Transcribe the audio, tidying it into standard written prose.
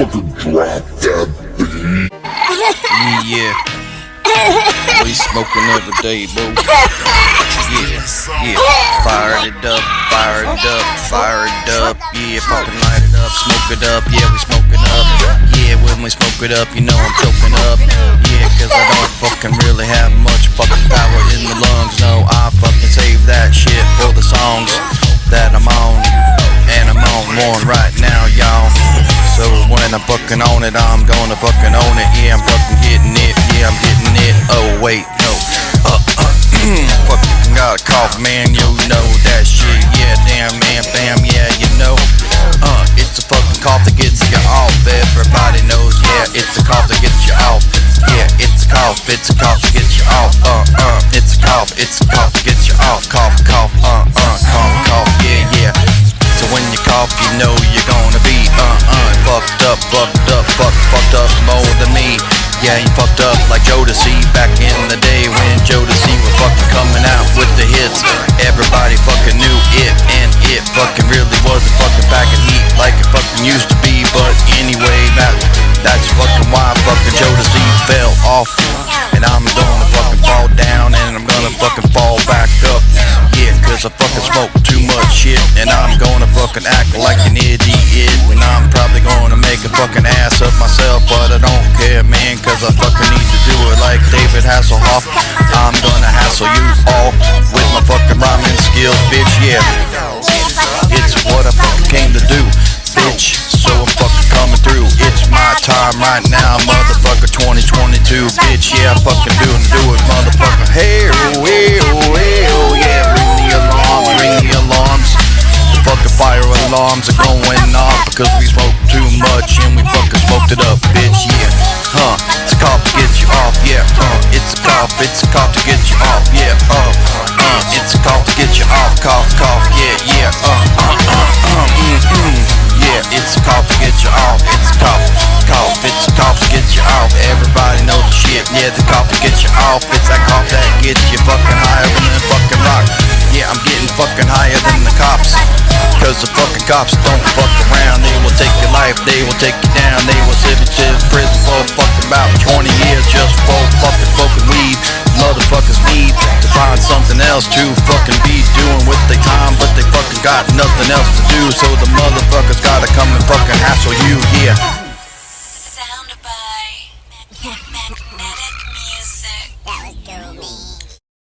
fucking drop that beat. Yeah. We smoking every day, bro. Yeah. Fire it up, fire it up, fire it up. Yeah, fucking light it up, smoke it up. Yeah, we smoking up. Yeah, when we smoke it up, you know I'm choking up. Yeah, cause I don't fucking really have much fucking power in the lungs. No, I fucking save that shit for the songs that I'm on. And I'm on one right now, y'all. So when I'm fucking on it, I'm gonna fucking own it. Yeah, I'm fucking getting it. Yeah, I'm getting it. Oh wait, no. Fucking got a cough, man. You know that shit. Yeah, damn, man, bam. Yeah, you know. It's a fucking cough that gets you off. Everybody knows. Yeah, it's a cough that gets you off. Yeah, it's a cough. It's a cough that gets you off. It's a cough. It's a cough that gets you off. Cough, cough. Cough, cough. Yeah, yeah. So when you cough, you know you're gonna be fucked up more than me. Yeah, you fucked up like Jodeci back in the day when Jodeci was fucking coming out with the hits. Everybody fucking knew it, and it fucking really wasn't fucking packing heat like it fucking used to be. But anyway, that's fucking why fucking Jodeci fell off, and I'm gonna fucking fall down, and I'm gonna fucking fall back up. Yeah, cause I fucking smoke too much shit, and I'm gonna fucking act like an idiot, and I'm probably gonna make a fucking ass of myself, but I don't care, man, cause I fucking need to do it like David Hasselhoff. I'm gonna hassle you all with my fucking rhyming skills, bitch, yeah. It's what I fucking came to do, bitch, so I'm fucking coming through. It's my time right now, motherfucker, 2022, bitch, yeah, I'm fucking do it, motherfucker. Hey, oh, yeah, ring the alarms. The fucking fire alarms are going off because we smoked too much and we fucking smoked it up, bitch, yeah. It's a cough to get you off, yeah. It's a cough to get you off, yeah. It's a cough to get you off, cough, cough, yeah, yeah. Yeah, it's a cough to get you off. It's a cough, it's a cough to get you off. Everybody knows the shit, yeah, the cough to get you off. It's that cough that gets you fucking higher than the fucking rock. Yeah, I'm getting fucking higher than the cops, cause the fucking cops don't fuck around. They will take your life, they will take you down. They will send you to prison for fucking about 20 years just for fucking smoking weed. Motherfuckers need to find something else to fucking be doing with their time, but they fucking got nothing else to do, so the motherfuckers gotta come and fucking hassle you, yeah.